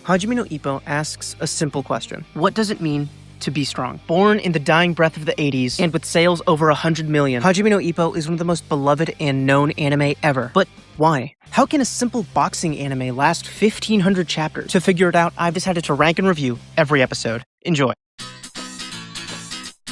Hajime No Ippo asks a simple question. What does it mean to be strong? Born in the dying breath of the 80s, and with sales over 100 million, Hajime No Ippo is one of the most beloved and known anime ever. But why? How can a simple boxing anime last 1,500 chapters? To figure it out, I've decided to rank and review every episode. Enjoy.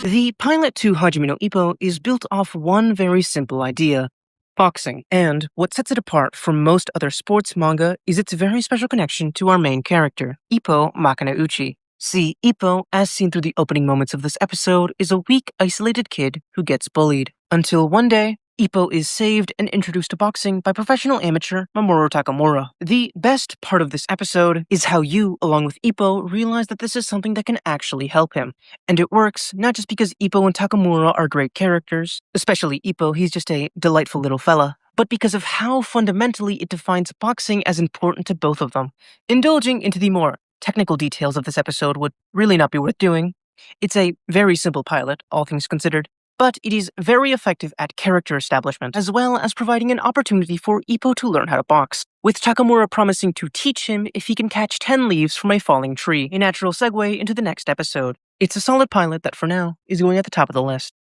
The pilot to Hajime no Ippo is built off one very simple idea: boxing. And what sets it apart from most other sports manga is its very special connection to our main character, Ippo Makanauchi. See, Ippo, as seen through the opening moments of this episode, is a weak, isolated kid who gets bullied. Until one day, Ippo is saved and introduced to boxing by professional amateur Mamoru Takamura. The best part of this episode is how you, along with Ippo, realize that this is something that can actually help him. And it works not just because Ippo and Takamura are great characters, especially Ippo, he's just a delightful little fella, but because of how fundamentally it defines boxing as important to both of them. Indulging into the more technical details of this episode would really not be worth doing. It's a very simple pilot, all things considered, but it is very effective at character establishment, as well as providing an opportunity for Ippo to learn how to box, with Takamura promising to teach him if he can catch 10 leaves from a falling tree, a natural segue into the next episode. It's a solid pilot that, for now, is going at the top of the list.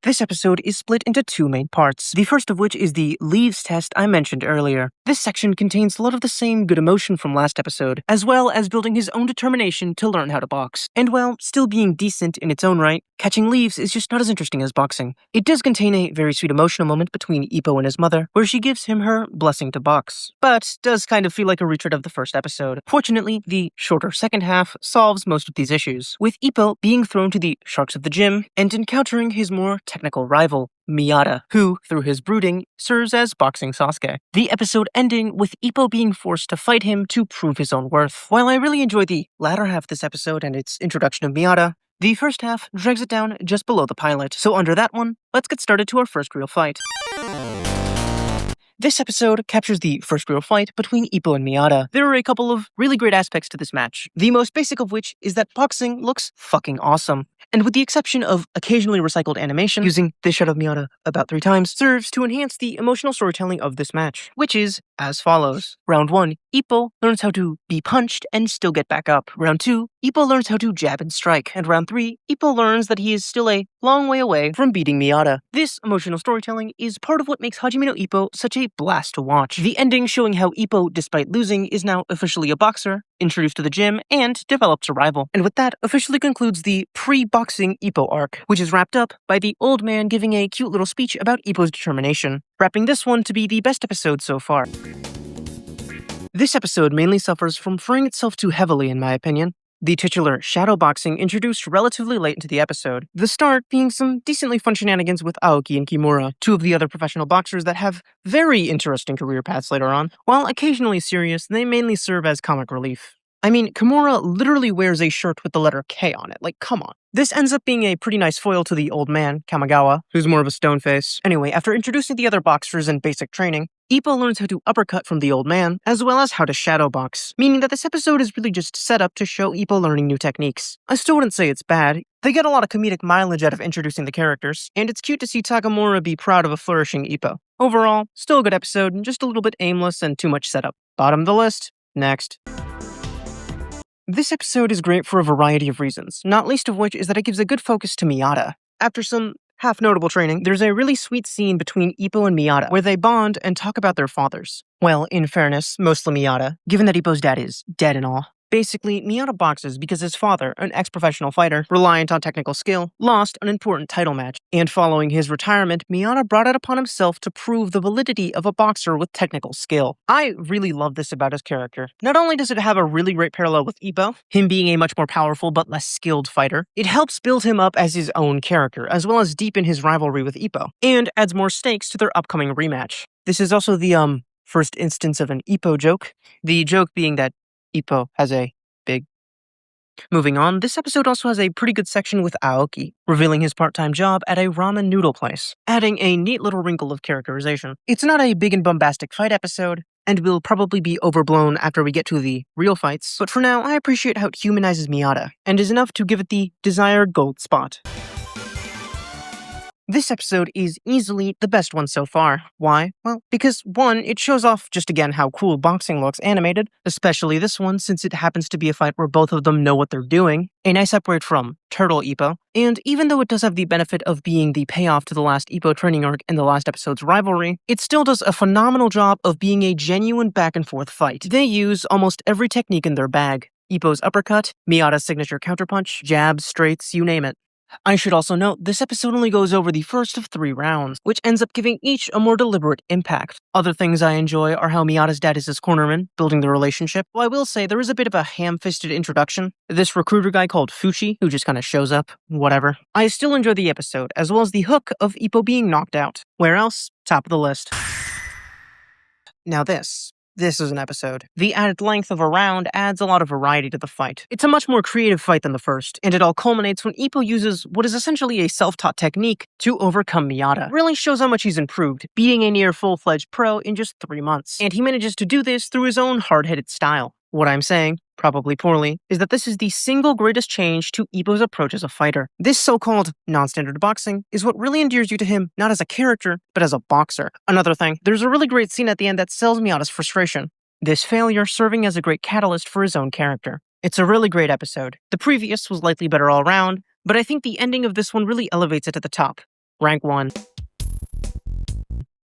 This episode is split into two main parts, the first of which is the leaves test I mentioned earlier. This section contains a lot of the same good emotion from last episode, as well as building his own determination to learn how to box. And while still being decent in its own right, catching leaves is just not as interesting as boxing. It does contain a very sweet emotional moment between Ippo and his mother, where she gives him her blessing to box, but does kind of feel like a retread of the first episode. Fortunately, the shorter second half solves most of these issues, with Ippo being thrown to the sharks of the gym and encountering his more technical rival, Miyata, who, through his brooding, serves as boxing Sasuke. The episode ending with Ippo being forced to fight him to prove his own worth. While I really enjoy the latter half of this episode and its introduction of Miyata, the first half drags it down just below the pilot. So under that one, let's get started to our first real fight. This episode captures the first real fight between Ippo and Miyata. There are a couple of really great aspects to this match, the most basic of which is that boxing looks fucking awesome. And with the exception of occasionally recycled animation, using this shot of Miyata about 3 times, serves to enhance the emotional storytelling of this match, which is as follows. Round 1, Ippo learns how to be punched and still get back up. Round 2, Ippo learns how to jab and strike. And round 3, Ippo learns that he is still a long way away from beating Miyata. This emotional storytelling is part of what makes Hajime no Ippo such a blast to watch. The ending showing how Ippo, despite losing, is now officially a boxer, introduced to the gym, and develops a rival. And with that, officially concludes the pre-boxing Ippo arc, which is wrapped up by the old man giving a cute little speech about Ippo's determination, wrapping this one to be the best episode so far. This episode mainly suffers from fraying itself too heavily, in my opinion. The titular shadow boxing introduced relatively late into the episode, the start being some decently fun shenanigans with Aoki and Kimura, 2 of the other professional boxers that have very interesting career paths later on. While occasionally serious, they mainly serve as comic relief. I mean, Kimura literally wears a shirt with the letter K on it, like come on. This ends up being a pretty nice foil to the old man, Kamigawa, who's more of a stone face. Anyway, after introducing the other boxers and basic training, Ippo learns how to uppercut from the old man, as well as how to shadow box, meaning that this episode is really just set up to show Ippo learning new techniques. I still wouldn't say it's bad. They get a lot of comedic mileage out of introducing the characters, and it's cute to see Takamura be proud of a flourishing Ippo. Overall, still a good episode, just a little bit aimless and too much setup. Bottom of the list. Next. This episode is great for a variety of reasons, not least of which is that it gives a good focus to Miyata. After some half-notable training, there's a really sweet scene between Ippo and Miyata, where they bond and talk about their fathers. Well, in fairness, mostly Miyata, given that Ippo's dad is dead and all. Basically, Miyata boxes because his father, an ex-professional fighter, reliant on technical skill, lost an important title match. And following his retirement, Miyata brought it upon himself to prove the validity of a boxer with technical skill. I really love this about his character. Not only does it have a really great parallel with Ippo, him being a much more powerful but less skilled fighter, it helps build him up as his own character, as well as deepen his rivalry with Ippo, and adds more stakes to their upcoming rematch. This is also the, first instance of an Ippo joke, the joke being that Ippo has a big. Moving on, this episode also has a pretty good section with Aoki, revealing his part-time job at a ramen noodle place, adding a neat little wrinkle of characterization. It's not a big and bombastic fight episode, and will probably be overblown after we get to the real fights, but for now, I appreciate how it humanizes Miyata, and is enough to give it the desired gold spot. This episode is easily the best one so far. Why? Well, because 1, it shows off just again how cool boxing looks animated, especially this one since it happens to be a fight where both of them know what they're doing. A nice upgrade from Turtle Ippo, and even though it does have the benefit of being the payoff to the last Ippo training arc and the last episode's rivalry, it still does a phenomenal job of being a genuine back and forth fight. They use almost every technique in their bag. Ippo's uppercut, Miyata's signature counterpunch, jabs, straights, you name it. I should also note, this episode only goes over the first of 3 rounds, which ends up giving each a more deliberate impact. Other things I enjoy are how Miyata's dad is his cornerman, building the relationship. Well, I will say, there is a bit of a ham-fisted introduction. This recruiter guy called Fuchi, who just kinda shows up, whatever. I still enjoy the episode, as well as the hook of Ippo being knocked out. Where else? Top of the list. Now this is an episode. The added length of a round adds a lot of variety to the fight. It's a much more creative fight than the first, and it all culminates when Ippo uses what is essentially a self-taught technique to overcome Miyata. It really shows how much he's improved, beating a near full-fledged pro in just 3 months. And he manages to do this through his own hard-headed style. What I'm saying, probably poorly, is that this is the single greatest change to Ippo's approach as a fighter. This so-called non-standard boxing is what really endears you to him, not as a character, but as a boxer. Another thing, there's a really great scene at the end that sells Miyata's frustration. This failure serving as a great catalyst for his own character. It's a really great episode. The previous was likely better all around, but I think the ending of this one really elevates it to the top. Rank 1.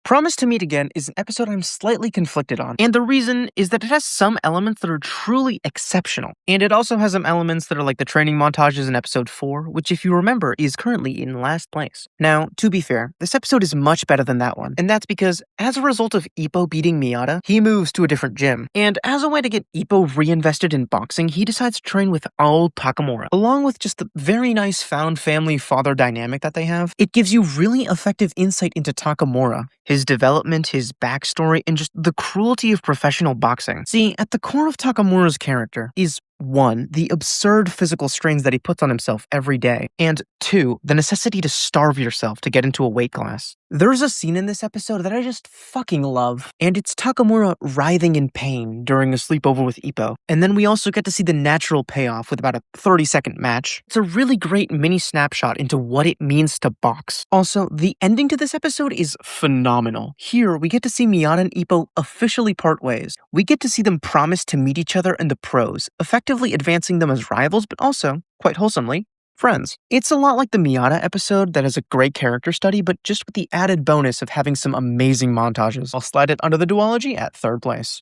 Promise to Meet Again is an episode I'm slightly conflicted on, and the reason is that it has some elements that are truly exceptional, and it also has some elements that are like the training montages in episode 4, which if you remember is currently in last place. Now, to be fair, this episode is much better than that one, and that's because as a result of Ippo beating Miyata, he moves to a different gym, and as a way to get Ippo reinvested in boxing, he decides to train with old Takamura. Along with just the very nice found family father dynamic that they have, it gives you really effective insight into Takamura, his development, his backstory, and just the cruelty of professional boxing. See, at the core of Takamura's character is 1, the absurd physical strains that he puts on himself every day, and 2, the necessity to starve yourself to get into a weight class. There's a scene in this episode that I just fucking love, and it's Takamura writhing in pain during a sleepover with Ippo, and then we also get to see the natural payoff with about a 30-second match. It's a really great mini snapshot into what it means to box. Also, the ending to this episode is phenomenal. Here, we get to see Miyata and Ippo officially part ways. We get to see them promise to meet each other in the pros, effectively advancing them as rivals, but also, quite wholesomely, friends. It's a lot like the Miyata episode that has a great character study, but just with the added bonus of having some amazing montages. I'll slide it under the duology at 3rd place.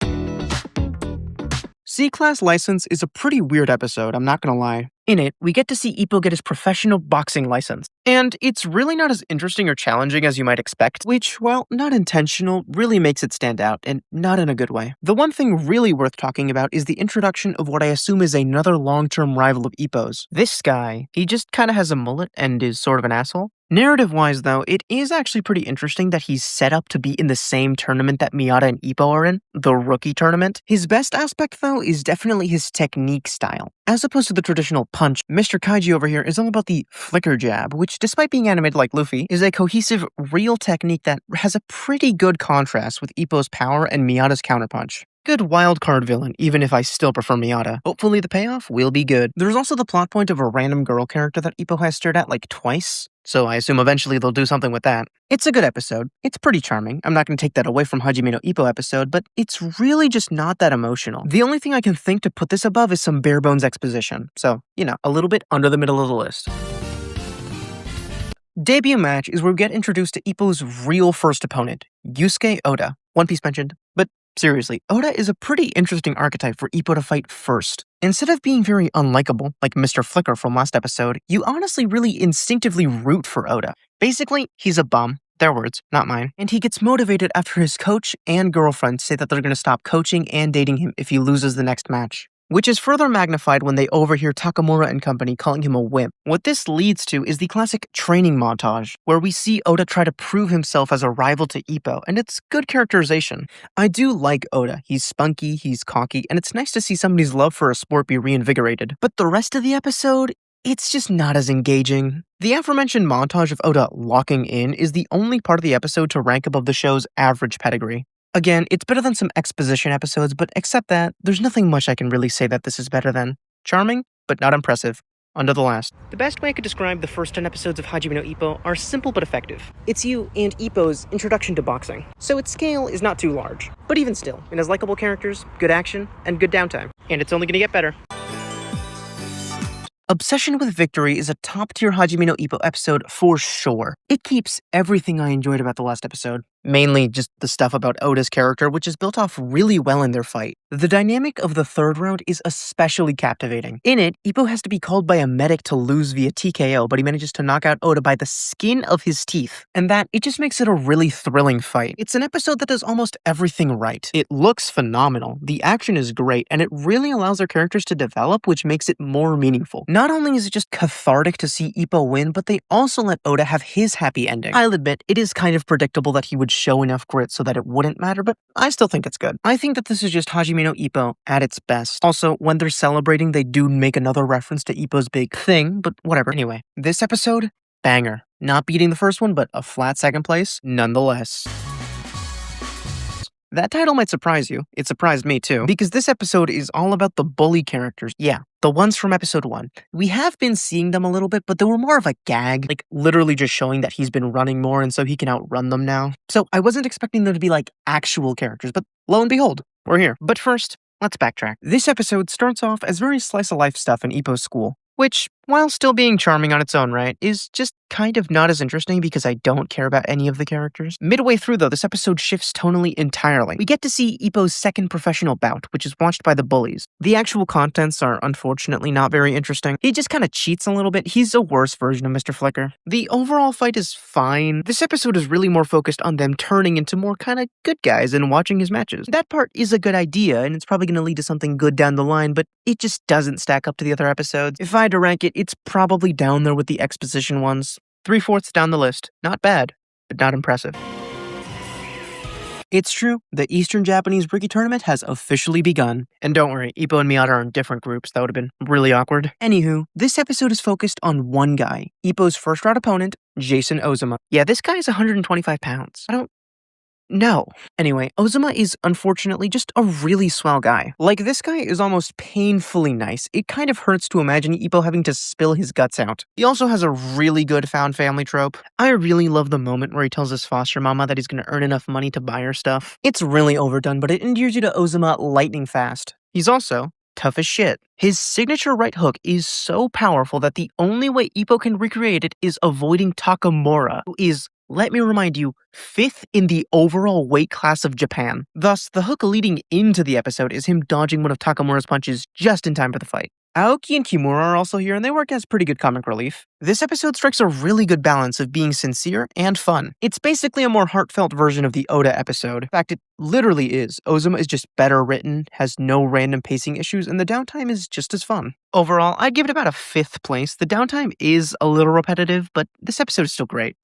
C-Class License is a pretty weird episode, I'm not gonna lie. In it, we get to see Ippo get his professional boxing license. And it's really not as interesting or challenging as you might expect, which, while not intentional, really makes it stand out, and not in a good way. The one thing really worth talking about is the introduction of what I assume is another long-term rival of Ippo's. This guy, he just kinda has a mullet and is sort of an asshole. Narrative-wise, though, it is actually pretty interesting that he's set up to be in the same tournament that Miyata and Ippo are in, the Rookie Tournament. His best aspect, though, is definitely his technique style. As opposed to the traditional punch, Mr. Kaiji over here is all about the flicker jab, which, despite being animated like Luffy, is a cohesive, real technique that has a pretty good contrast with Ippo's power and Miyata's counterpunch. Good wildcard villain, even if I still prefer Miyata. Hopefully the payoff will be good. There's also the plot point of a random girl character that Ippo has stared at like twice, so I assume eventually they'll do something with that. It's a good episode. It's pretty charming. I'm not going to take that away from Hajime No Ippo episode, but it's really just not that emotional. The only thing I can think to put this above is some bare bones exposition, so, you know, a little bit under the middle of the list. Debut match is where we get introduced to Ippo's real first opponent, Yusuke Oda. One Piece mentioned, but seriously, Oda is a pretty interesting archetype for Ippo to fight first. Instead of being very unlikable, like Mr. Flicker from last episode, you honestly really instinctively root for Oda. Basically, he's a bum. Their words, not mine. And he gets motivated after his coach and girlfriend say that they're going to stop coaching and dating him if he loses the next match. Which is further magnified when they overhear Takamura and company calling him a wimp. What this leads to is the classic training montage, where we see Oda try to prove himself as a rival to Ippo, and it's good characterization. I do like Oda. He's spunky, he's cocky, and it's nice to see somebody's love for a sport be reinvigorated. But the rest of the episode, it's just not as engaging. The aforementioned montage of Oda locking in is the only part of the episode to rank above the show's average pedigree. Again, it's better than some exposition episodes, but except that, there's nothing much I can really say that this is better than. Charming, but not impressive. onto the last. The best way I could describe the first 10 episodes of Hajime no Ippo are simple but effective. It's you and Ippo's introduction to boxing, so its scale is not too large. But even still, it has likable characters, good action, and good downtime. And it's only gonna get better. Obsession with Victory is a top-tier Hajime no Ippo episode for sure. It keeps everything I enjoyed about the last episode. Mainly just the stuff about Oda's character, which is built off really well in their fight. The dynamic of the third round is especially captivating. In it, Ippo has to be called by a medic to lose via TKO, but he manages to knock out Oda by the skin of his teeth. And it just makes it a really thrilling fight. It's an episode that does almost everything right. It looks phenomenal, the action is great, and it really allows their characters to develop, which makes it more meaningful. Not only is it just cathartic to see Ippo win, but they also let Oda have his happy ending. I'll admit, it is kind of predictable that he would show enough grit so that it wouldn't matter, but I still think it's good. I think that this is just Hajime no Ippo at its best. Also, when they're celebrating, they do make another reference to Ippo's big thing, but whatever. Anyway, this episode, banger. Not beating the first one, but a flat second place, nonetheless. That title might surprise you. It surprised me too, because this episode is all about the bully characters. Yeah, the ones from episode 1. We have been seeing them a little bit, but they were more of a gag, like literally just showing that he's been running more and so he can outrun them now. So I wasn't expecting them to be like actual characters, but lo and behold, we're here. But first, let's backtrack. This episode starts off as very slice-of-life stuff in Ippo's school, which, while still being charming on its own right, is just kind of not as interesting because I don't care about any of the characters. Midway through though, this episode shifts tonally entirely. We get to see Ippo's second professional bout, which is watched by the bullies. The actual contents are unfortunately not very interesting. He just kind of cheats a little bit. He's a worse version of Mr. Flicker. The overall fight is fine. This episode is really more focused on them turning into more kind of good guys and watching his matches. That part is a good idea and it's probably going to lead to something good down the line, but it just doesn't stack up to the other episodes. If I had to rank it, it's probably down there with the exposition ones. 3/4 down the list. Not bad, but not impressive. It's true, the Eastern Japanese Riki tournament has officially begun. And don't worry, Ippo and Miyata are in different groups. That would have been really awkward. Anywho, this episode is focused on one guy, Ippo's first round opponent, Jason Ozuma. Yeah, this guy is 125 pounds. No. Anyway, Ozuma is unfortunately just a really swell guy. Like, this guy is almost painfully nice. It kind of hurts to imagine Ippo having to spill his guts out. He also has a really good found family trope. I really love the moment where he tells his foster mama that he's gonna earn enough money to buy her stuff. It's really overdone, but it endears you to Ozuma lightning fast. He's also tough as shit. His signature right hook is so powerful that the only way Ippo can recreate it is avoiding Takamura, who is, let me remind you, 5th in the overall weight class of Japan. Thus, the hook leading into the episode is him dodging one of Takamura's punches just in time for the fight. Aoki and Kimura are also here, and they work as pretty good comic relief. This episode strikes a really good balance of being sincere and fun. It's basically a more heartfelt version of the Oda episode. In fact, it literally is. Ozuma is just better written, has no random pacing issues, and the downtime is just as fun. Overall, I'd give it about a 5th place. The downtime is a little repetitive, but this episode is still great.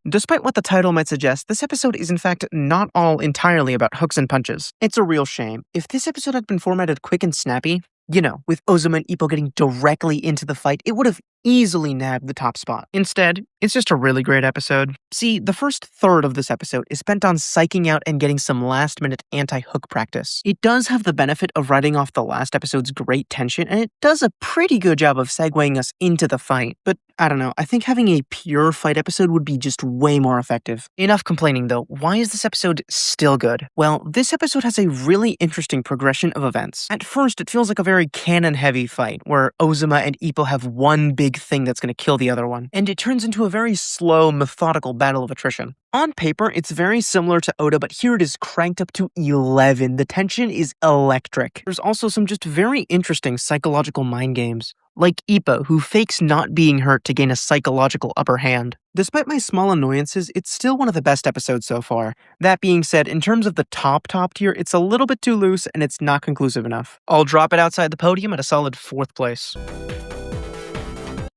Despite what the title might suggest, this episode is in fact not all entirely about hooks and punches. It's a real shame. If this episode had been formatted quick and snappy, you know, with Ozuma and Ippo getting directly into the fight, it would have easily nabbed the top spot. Instead, it's just a really great episode. See, the first third of this episode is spent on psyching out and getting some last-minute anti-hook practice. It does have the benefit of writing off the last episode's great tension, and it does a pretty good job of segueing us into the fight. But I don't know, I think having a pure fight episode would be just way more effective. Enough complaining though, why is this episode still good? Well, this episode has a really interesting progression of events. At first, it feels like a very canon-heavy fight, where Ozuma and Ippo have one big thing that's going to kill the other one, and it turns into a very slow, methodical battle of attrition. On paper, it's very similar to Oda, but here it is cranked up to 11. The tension is electric. There's also some just very interesting psychological mind games, like Ippo, who fakes not being hurt to gain a psychological upper hand. Despite my small annoyances, it's still one of the best episodes so far. That being said, in terms of the top tier, it's a little bit too loose and it's not conclusive enough. I'll drop it outside the podium at a solid 4th place.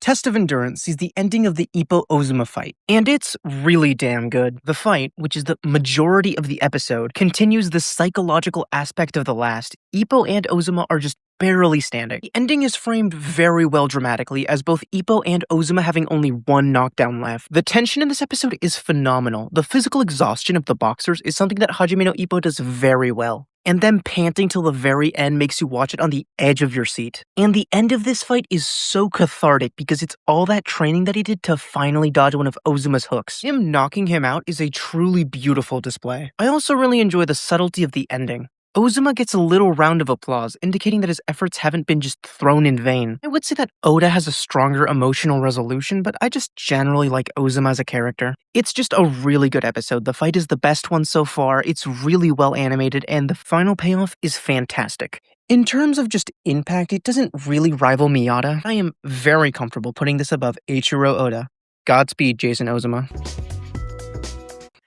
Test of Endurance sees the ending of the Ippo-Ozuma fight, and it's really damn good. The fight, which is the majority of the episode, continues the psychological aspect of the last. Ippo and Ozuma are just barely standing. The ending is framed very well dramatically, as both Ippo and Ozuma having only one knockdown left. The tension in this episode is phenomenal. The physical exhaustion of the boxers is something that Hajime no Ippo does very well. and them panting till the very end makes you watch it on the edge of your seat. And the end of this fight is so cathartic because it's all that training that he did to finally dodge one of Ozuma's hooks. Him knocking him out is a truly beautiful display. I also really enjoy the subtlety of the ending. Ozuma gets a little round of applause, indicating that his efforts haven't been just thrown in vain. I would say that Oda has a stronger emotional resolution, but I just generally like Ozuma as a character. It's just a really good episode. The fight is the best one so far, it's really well animated, and the final payoff is fantastic. In terms of just impact, it doesn't really rival Miyata. I am very comfortable putting this above Eiichiro Oda. Godspeed, Jason Ozuma.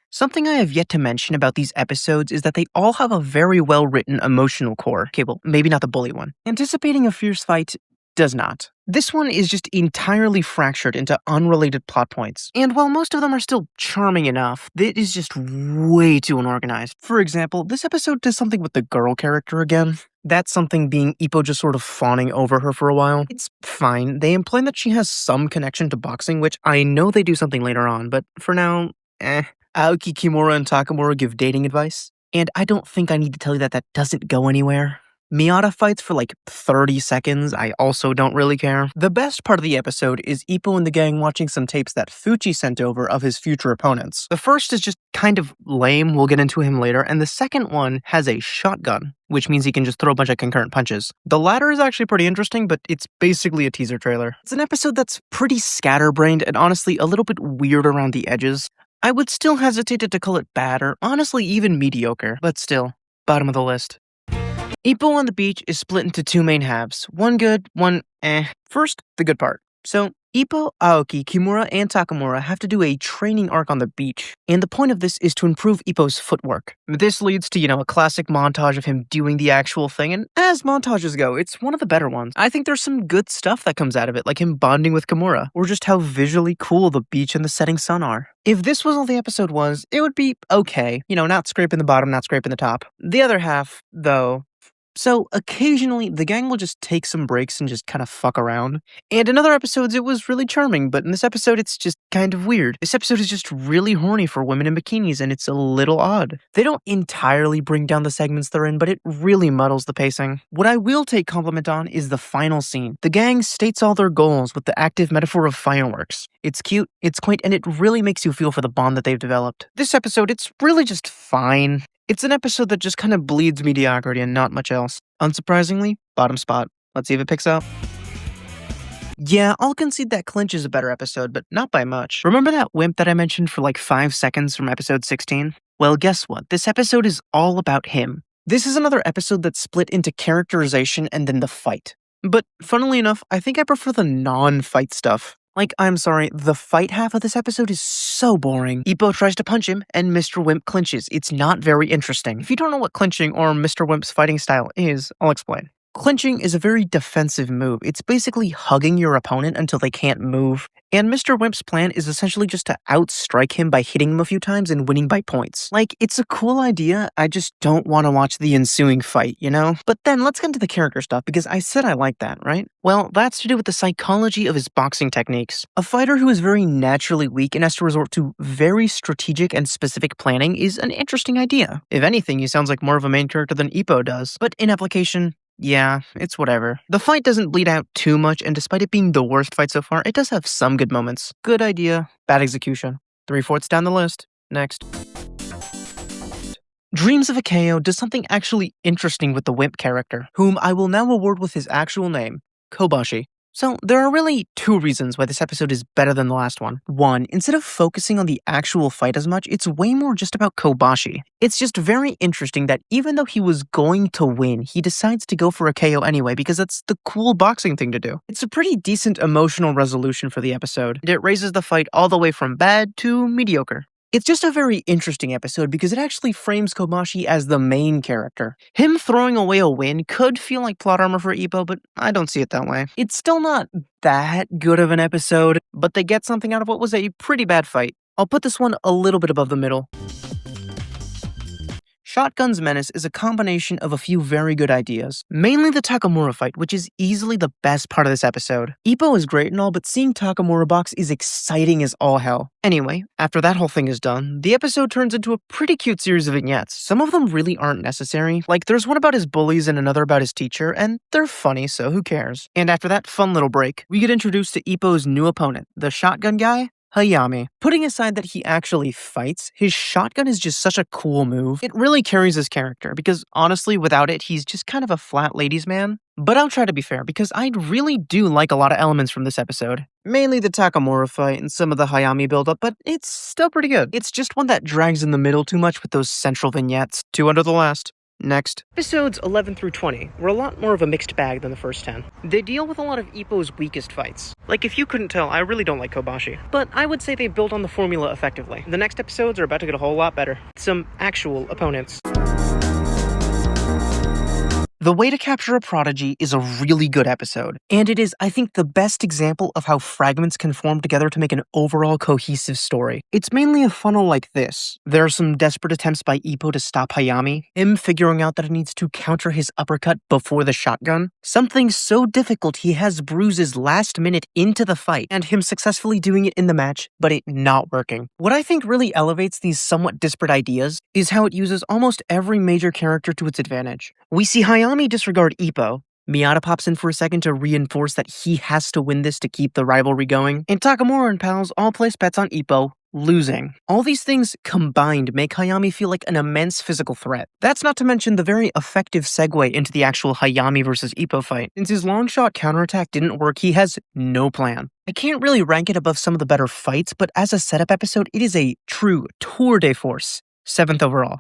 Something I have yet to mention about these episodes is that they all have a very well-written emotional core. Okay, well, maybe not the bully one. Anticipating a fierce fight does not. This one is just entirely fractured into unrelated plot points. And while most of them are still charming enough, it is just way too unorganized. For example, this episode does something with the girl character again. That something being Ippo just sort of fawning over her for a while. It's fine. They imply that she has some connection to boxing, which I know they do something later on, but for now, Aoki, Kimura, and Takamura give dating advice, and I don't think I need to tell you that that doesn't go anywhere. Miyata fights for like 30 seconds, I also don't really care. The best part of the episode is Ippo and the gang watching some tapes that Fuchi sent over of his future opponents. The first is just kind of lame, we'll get into him later, and the second one has a shotgun, which means he can just throw a bunch of concurrent punches. The latter is actually pretty interesting, but it's basically a teaser trailer. It's an episode that's pretty scatterbrained and honestly a little bit weird around the edges. I would still hesitate to call it bad or honestly even mediocre, but still, bottom of the list. Ippo on the beach is split into two main halves, one good, one eh. First, the good part. So, Ippo, Aoki, Kimura, and Takamura have to do a training arc on the beach, and the point of this is to improve Ippo's footwork. This leads to, a classic montage of him doing the actual thing, and as montages go, it's one of the better ones. I think there's some good stuff that comes out of it, like him bonding with Kimura, or just how visually cool the beach and the setting sun are. If this was all the episode was, it would be okay, not scraping the bottom, not scraping the top. The other half, though, so occasionally, the gang will just take some breaks and just kind of fuck around. And in other episodes, it was really charming, but in this episode, it's just kind of weird. This episode is just really horny for women in bikinis, and it's a little odd. They don't entirely bring down the segments they're in, but it really muddles the pacing. What I will take compliment on is the final scene. The gang states all their goals with the active metaphor of fireworks. It's cute, it's quaint, and it really makes you feel for the bond that they've developed. This episode, it's really just fine. It's an episode that just kind of bleeds mediocrity and not much else. Unsurprisingly, bottom spot. Let's see if it picks up. Yeah, I'll concede that Clinch is a better episode, but not by much. Remember that wimp that I mentioned for like 5 seconds from episode 16? Well, guess what? This episode is all about him. This is another episode that's split into characterization and then the fight. But funnily enough, I think I prefer the non-fight stuff. Like, I'm sorry, the fight half of this episode is so boring. Ippo tries to punch him, and Mr. Wimp clinches. It's not very interesting. If you don't know what clinching or Mr. Wimp's fighting style is, I'll explain. Clinching is a very defensive move. It's basically hugging your opponent until they can't move. And Mr. Wimp's plan is essentially just to outstrike him by hitting him a few times and winning by points. Like, it's a cool idea, I just don't want to watch the ensuing fight, But then let's get into the character stuff, because I said I like that, right? Well, that's to do with the psychology of his boxing techniques. A fighter who is very naturally weak and has to resort to very strategic and specific planning is an interesting idea. If anything, he sounds like more of a main character than Ippo does. But in application, yeah, it's whatever. The fight doesn't bleed out too much, and despite it being the worst fight so far, it does have some good moments. Good idea, bad execution. 3/4 down the list. Next. Dreams of a KO does something actually interesting with the Wimp character, whom I will now award with his actual name, Kobashi. So, there are really 2 reasons why this episode is better than the last one. 1, instead of focusing on the actual fight as much, it's way more just about Kobashi. It's just very interesting that even though he was going to win, he decides to go for a KO anyway because that's the cool boxing thing to do. It's a pretty decent emotional resolution for the episode, and it raises the fight all the way from bad to mediocre. It's just a very interesting episode because it actually frames Kobashi as the main character. Him throwing away a win could feel like plot armor for Ippo, but I don't see it that way. It's still not that good of an episode, but they get something out of what was a pretty bad fight. I'll put this one a little bit above the middle. Shotgun's menace is a combination of a few very good ideas. Mainly the Takamura fight, which is easily the best part of this episode. Ippo is great and all, but seeing Takamura box is exciting as all hell. Anyway, after that whole thing is done, the episode turns into a pretty cute series of vignettes. Some of them really aren't necessary. Like, there's one about his bullies and another about his teacher, and they're funny, so who cares? And after that fun little break, we get introduced to Ippo's new opponent, the shotgun guy, Hayami. Putting aside that he actually fights, his shotgun is just such a cool move. It really carries his character, because honestly, without it, he's just kind of a flat ladies' man. But I'll try to be fair, because I really do like a lot of elements from this episode. Mainly the Takamura fight and some of the Hayami buildup, but it's still pretty good. It's just one that drags in the middle too much with those central vignettes. 2 under the last. Next. Episodes 11 through 20 were a lot more of a mixed bag than the first 10. They deal with a lot of Ippo's weakest fights. Like, if you couldn't tell, I really don't like Kobashi. But I would say they build on the formula effectively. The next episodes are about to get a whole lot better. Some actual opponents. The Way to Capture a Prodigy is a really good episode, and it is, I think, the best example of how fragments can form together to make an overall cohesive story. It's mainly a funnel like this. There are some desperate attempts by Ippo to stop Hayami, him figuring out that he needs to counter his uppercut before the shotgun, something so difficult he has bruises last minute into the fight, and him successfully doing it in the match, but it not working. What I think really elevates these somewhat disparate ideas is how it uses almost every major character to its advantage. We see Hayami disregard Ippo. Miyata pops in for a second to reinforce that he has to win this to keep the rivalry going. And Takamura and pals all place bets on Ippo, losing. All these things combined make Hayami feel like an immense physical threat. That's not to mention the very effective segue into the actual Hayami versus Ippo fight. Since his long shot counterattack didn't work, he has no plan. I can't really rank it above some of the better fights, but as a setup episode, it is a true tour de force. 7th overall.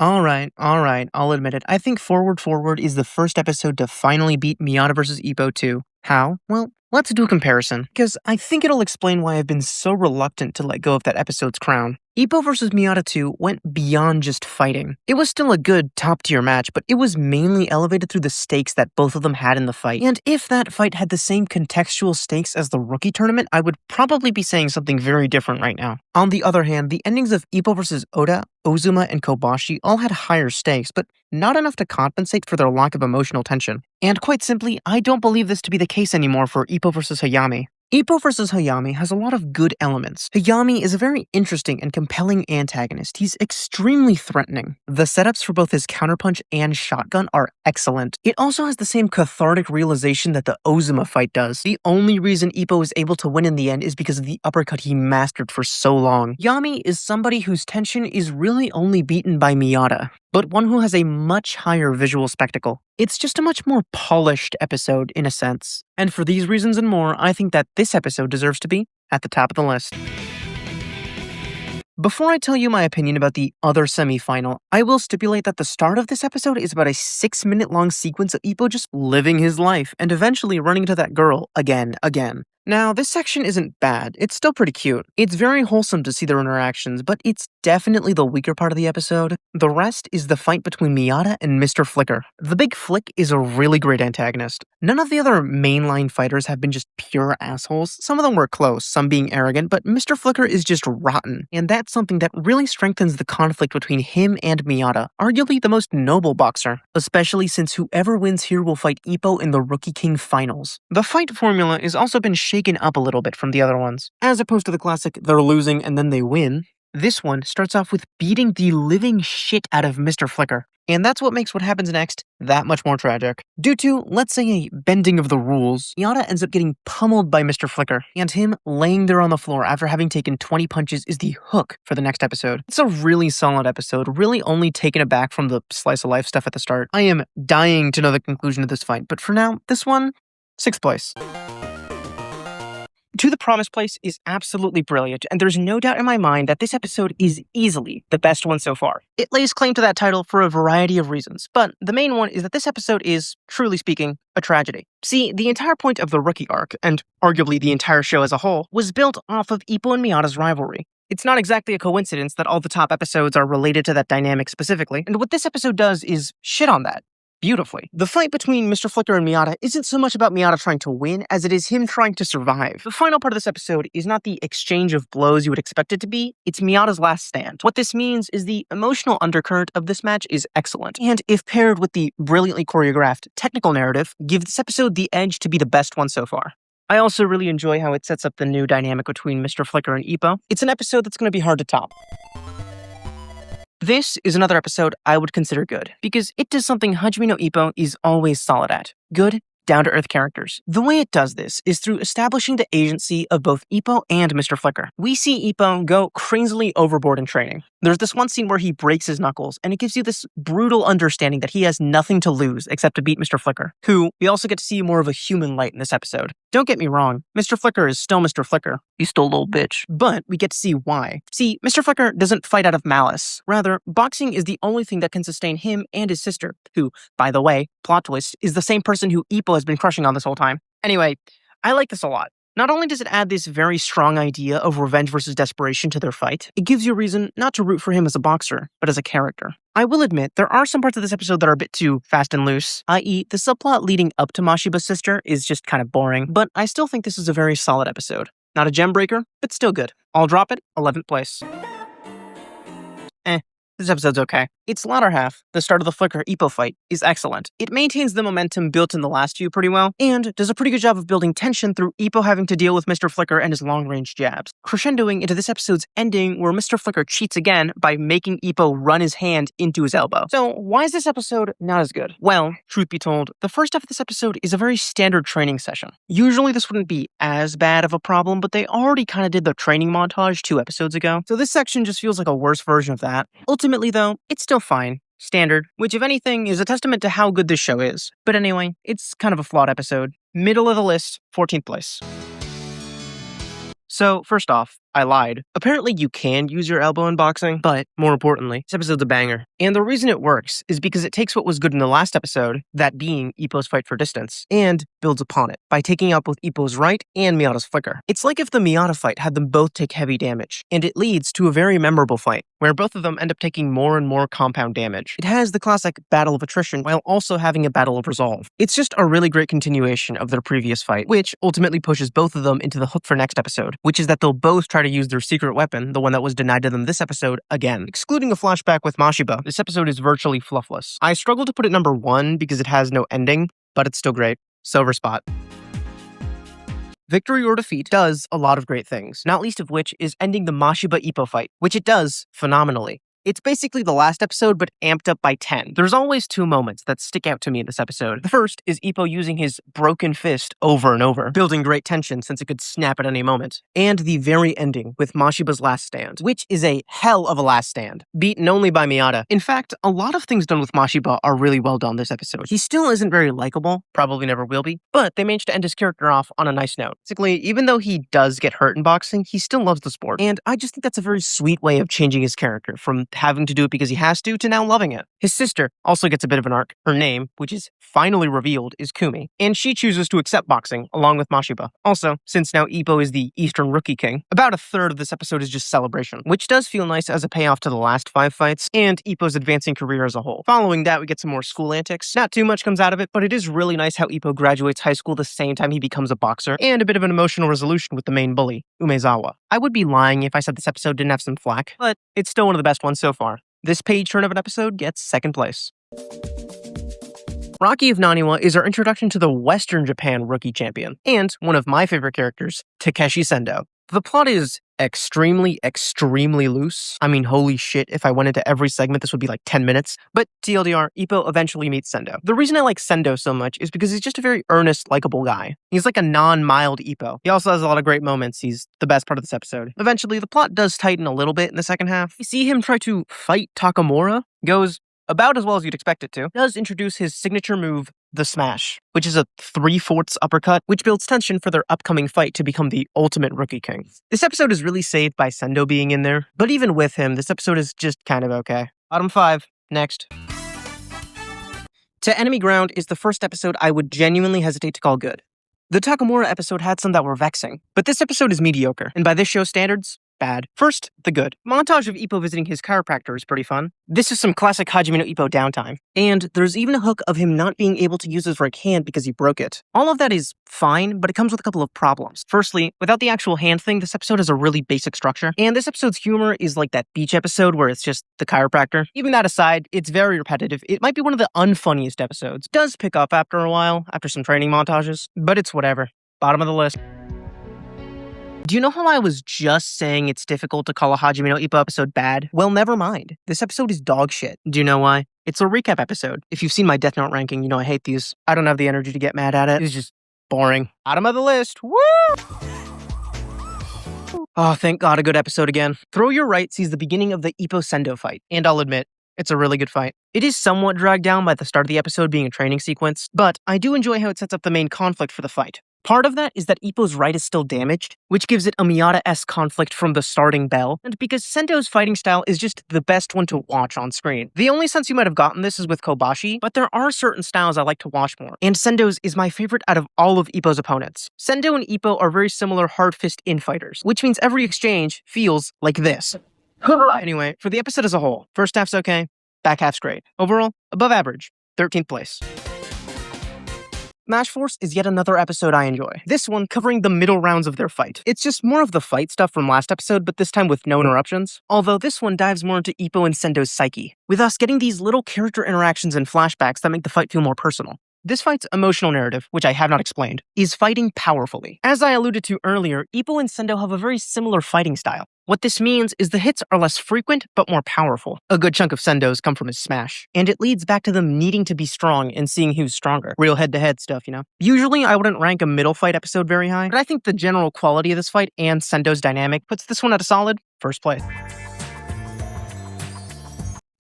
Alright, I'll admit it. I think Forward is the first episode to finally beat Miyata vs. Ippo 2. How? Well, let's do a comparison, because I think it'll explain why I've been so reluctant to let go of that episode's crown. Ippo vs. Miyata 2 went beyond just fighting. It was still a good, top-tier match, but it was mainly elevated through the stakes that both of them had in the fight. And if that fight had the same contextual stakes as the rookie tournament, I would probably be saying something very different right now. On the other hand, the endings of Ippo vs. Oda, Ozuma, and Kobashi all had higher stakes, but not enough to compensate for their lack of emotional tension. And quite simply, I don't believe this to be the case anymore for Ippo vs. Hayami. Ippo vs. Hayami has a lot of good elements. Hayami is a very interesting and compelling antagonist. He's extremely threatening. The setups for both his counterpunch and shotgun are excellent. It also has the same cathartic realization that the Ozuma fight does. The only reason Ippo is able to win in the end is because of the uppercut he mastered for so long. Hayami is somebody whose tension is really only beaten by Miyata, but one who has a much higher visual spectacle. It's just a much more polished episode, in a sense. And for these reasons and more, I think that this episode deserves to be at the top of the list. Before I tell you my opinion about the other semi-final, I will stipulate that the start of this episode is about a 6-minute long sequence of Ippo just living his life and eventually running into that girl again. Now, this section isn't bad. It's still pretty cute. It's very wholesome to see their interactions, but it's definitely the weaker part of the episode. The rest is the fight between Miyata and Mr. Flicker. The Big Flick is a really great antagonist. None of the other mainline fighters have been just pure assholes. Some of them were close, some being arrogant, but Mr. Flicker is just rotten. And that's something that really strengthens the conflict between him and Miyata, arguably the most noble boxer, especially since whoever wins here will fight Ippo in the Rookie King finals. The fight formula has also been shaken up a little bit from the other ones. As opposed to the classic, they're losing and then they win, this one starts off with beating the living shit out of Mr. Flicker. And that's what makes what happens next that much more tragic. Due to, let's say, a bending of the rules, Miyata ends up getting pummeled by Mr. Flicker, and him laying there on the floor after having taken 20 punches is the hook for the next episode. It's a really solid episode, really only taken aback from the slice of life stuff at the start. I am dying to know the conclusion of this fight, but for now, this one, 6th place. To the Promised Place is absolutely brilliant, and there's no doubt in my mind that this episode is easily the best one so far. It lays claim to that title for a variety of reasons, but the main one is that this episode is, truly speaking, a tragedy. See, the entire point of the rookie arc, and arguably the entire show as a whole, was built off of Ippo and Miyata's rivalry. It's not exactly a coincidence that all the top episodes are related to that dynamic specifically, and what this episode does is shit on that. beautifully. The fight between Mr. Flicker and Miyata isn't so much about Miyata trying to win as it is him trying to survive. The final part of this episode is not the exchange of blows you would expect it to be, it's Miyata's last stand. What this means is the emotional undercurrent of this match is excellent, and if paired with the brilliantly choreographed technical narrative, give this episode the edge to be the best one so far. I also really enjoy how it sets up the new dynamic between Mr. Flicker and Ippo. It's an episode that's going to be hard to top. This is another episode I would consider good, because it does something Hajime No Ippo is always solid at. Good, down-to-earth characters. The way it does this is through establishing the agency of both Ippo and Mr. Flicker. We see Ippo go crazily overboard in training. There's this one scene where he breaks his knuckles, and it gives you this brutal understanding that he has nothing to lose except to beat Mr. Flicker, who we also get to see more of a human light in this episode. Don't get me wrong, Mr. Flicker is still Mr. Flicker. He's still a little bitch. But we get to see why. See, Mr. Flicker doesn't fight out of malice. Rather, boxing is the only thing that can sustain him and his sister, who, by the way, plot twist, is the same person who Ippo has been crushing on this whole time. Anyway, I like this a lot. Not only does it add this very strong idea of revenge versus desperation to their fight, it gives you a reason not to root for him as a boxer, but as a character. I will admit, there are some parts of this episode that are a bit too fast and loose, i.e. the subplot leading up to Mashiba's sister is just kind of boring, but I still think this is a very solid episode. Not a gem breaker, but still good. I'll drop it, 11th place. This episode's okay. Its latter half, the start of the Flicker-Ippo fight, is excellent. It maintains the momentum built in the last few pretty well, and does a pretty good job of building tension through Ippo having to deal with Mr. Flicker and his long-range jabs, crescendoing into this episode's ending where Mr. Flicker cheats again by making Ippo run his hand into his elbow. So why is this episode not as good? Well, truth be told, the first half of this episode is a very standard training session. Usually this wouldn't be as bad of a problem, but they already kind of did the training montage 2 episodes ago, so this section just feels like a worse version of that. Ultimately though, it's still fine. Standard, which if anything is a testament to how good this show is. But anyway, it's kind of a flawed episode. Middle of the list, 14th place. So, first off, I lied. Apparently you can use your elbow in boxing, but more importantly, this episode's a banger. And the reason it works is because it takes what was good in the last episode, that being Ippo's fight for distance, and builds upon it by taking out both Ippo's right and Miyata's flicker. It's like if the Miyata fight had them both take heavy damage, and it leads to a very memorable fight, where both of them end up taking more and more compound damage. It has the classic battle of attrition while also having a battle of resolve. It's just a really great continuation of their previous fight, which ultimately pushes both of them into the hook for next episode, which is that they'll both try to use their secret weapon, the one that was denied to them this episode, again. Excluding a flashback with Mashiba, this episode is virtually fluffless. I struggle to put it number 1 because it has no ending, but it's still great. Silver spot. Victory or defeat does a lot of great things, not least of which is ending the Mashiba-Ippo fight, which it does phenomenally. It's basically the last episode, but amped up by 10. There's always 2 moments that stick out to me in this episode. The first is Ippo using his broken fist over and over, building great tension since it could snap at any moment. And the very ending with Mashiba's last stand, which is a hell of a last stand, beaten only by Miyata. In fact, a lot of things done with Mashiba are really well done this episode. He still isn't very likable, probably never will be, but they managed to end his character off on a nice note. Basically, even though he does get hurt in boxing, he still loves the sport. And I just think that's a very sweet way of changing his character from having to do it because he has to now loving it. His sister also gets a bit of an arc. Her name, which is finally revealed, is Kumi, and she chooses to accept boxing along with Mashiba. Also, since now Ippo is the Eastern Rookie King, about a third of this episode is just celebration, which does feel nice as a payoff to the last 5 fights and Ippo's advancing career as a whole. Following that, we get some more school antics. Not too much comes out of it, but it is really nice how Ippo graduates high school the same time he becomes a boxer, and a bit of an emotional resolution with the main bully, Umezawa. I would be lying if I said this episode didn't have some flack, but it's still one of the best ones so far. This page turn of an episode gets 2nd place. Rocky of Naniwa is our introduction to the Western Japan rookie champion, and one of my favorite characters, Takeshi Sendo. The plot is extremely loose. I mean, holy shit, if I went into every segment, this would be like 10 minutes. But TLDR, Ippo eventually meets Sendo. The reason I like Sendo so much is because he's just a very earnest, likable guy. He's like a non-mild Ippo. He also has a lot of great moments. He's the best part of this episode. Eventually, the plot does tighten a little bit in the second half. You see him try to fight Takamura. Goes about as well as you'd expect it to. Does introduce his signature move, the Smash, which is a 3/4 uppercut, which builds tension for their upcoming fight to become the ultimate Rookie King. This episode is really saved by Sendo being in there, but even with him, this episode is just kind of okay. Bottom 5, next. To Enemy Ground is the first episode I would genuinely hesitate to call good. The Takamura episode had some that were vexing, but this episode is mediocre, and by this show's standards, bad. First, the good. Montage of Ippo visiting his chiropractor is pretty fun. This is some classic Hajime no Ippo downtime. And there's even a hook of him not being able to use his right hand because he broke it. All of that is fine, but it comes with a couple of problems. Firstly, without the actual hand thing, this episode has a really basic structure. And this episode's humor is like that beach episode where it's just the chiropractor. Even that aside, it's very repetitive. It might be one of the unfunniest episodes. It does pick up after a while, after some training montages, but it's whatever. Bottom of the list. Do you know how I was just saying it's difficult to call a Hajime no Ippo episode bad? Well, never mind. This episode is dog shit. Do you know why? It's a recap episode. If you've seen my Death Note ranking, you know I hate these. I don't have the energy to get mad at it. It's just boring. Bottom of the list. Woo! Oh, thank God, a good episode again. Throw Your Right sees the beginning of the Ippo-Sendo fight, and I'll admit, it's a really good fight. It is somewhat dragged down by the start of the episode being a training sequence, but I do enjoy how it sets up the main conflict for the fight. Part of that is that Ippo's right is still damaged, which gives it a Miyata-esque conflict from the starting bell, and because Sendo's fighting style is just the best one to watch on screen. The only sense you might have gotten this is with Kobashi, but there are certain styles I like to watch more, and Sendo's is my favorite out of all of Ippo's opponents. Sendo and Ippo are very similar hard fist infighters, which means every exchange feels like this. Anyway, for the episode as a whole, first half's okay, back half's great. Overall, above average, 13th place. Mash Force is yet another episode I enjoy. This one covering the middle rounds of their fight. It's just more of the fight stuff from last episode, but this time with no interruptions. Although this one dives more into Ippo and Sendo's psyche, with us getting these little character interactions and flashbacks that make the fight feel more personal. This fight's emotional narrative, which I have not explained, is fighting powerfully. As I alluded to earlier, Ippo and Sendo have a very similar fighting style. What this means is the hits are less frequent, but more powerful. A good chunk of Sendo's come from his smash. And it leads back to them needing to be strong and seeing who's stronger. Real head-to-head stuff, you know? Usually, I wouldn't rank a middle fight episode very high, but I think the general quality of this fight and Sendo's dynamic puts this one at a solid first place.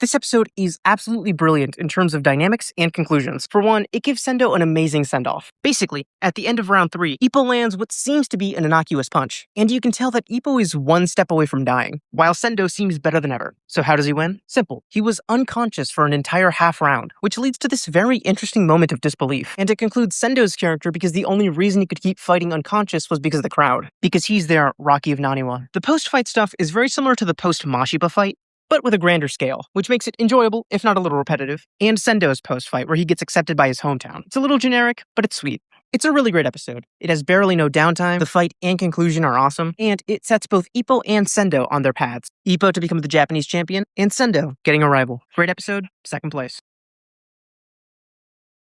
This episode is absolutely brilliant in terms of dynamics and conclusions. For one, it gives Sendo an amazing send-off. Basically, at the end of round 3, Ippo lands what seems to be an innocuous punch, and you can tell that Ippo is one step away from dying, while Sendo seems better than ever. So how does he win? Simple. He was unconscious for an entire half round, which leads to this very interesting moment of disbelief. And it concludes Sendo's character because the only reason he could keep fighting unconscious was because of the crowd. Because he's their Rocky of Naniwa. The post-fight stuff is very similar to the post-Mashiba fight, but with a grander scale, which makes it enjoyable, if not a little repetitive, and Sendo's post-fight, where he gets accepted by his hometown. It's a little generic, but it's sweet. It's a really great episode. It has barely no downtime, the fight and conclusion are awesome, and it sets both Ippo and Sendo on their paths. Ippo to become the Japanese champion, and Sendo getting a rival. Great episode, second place.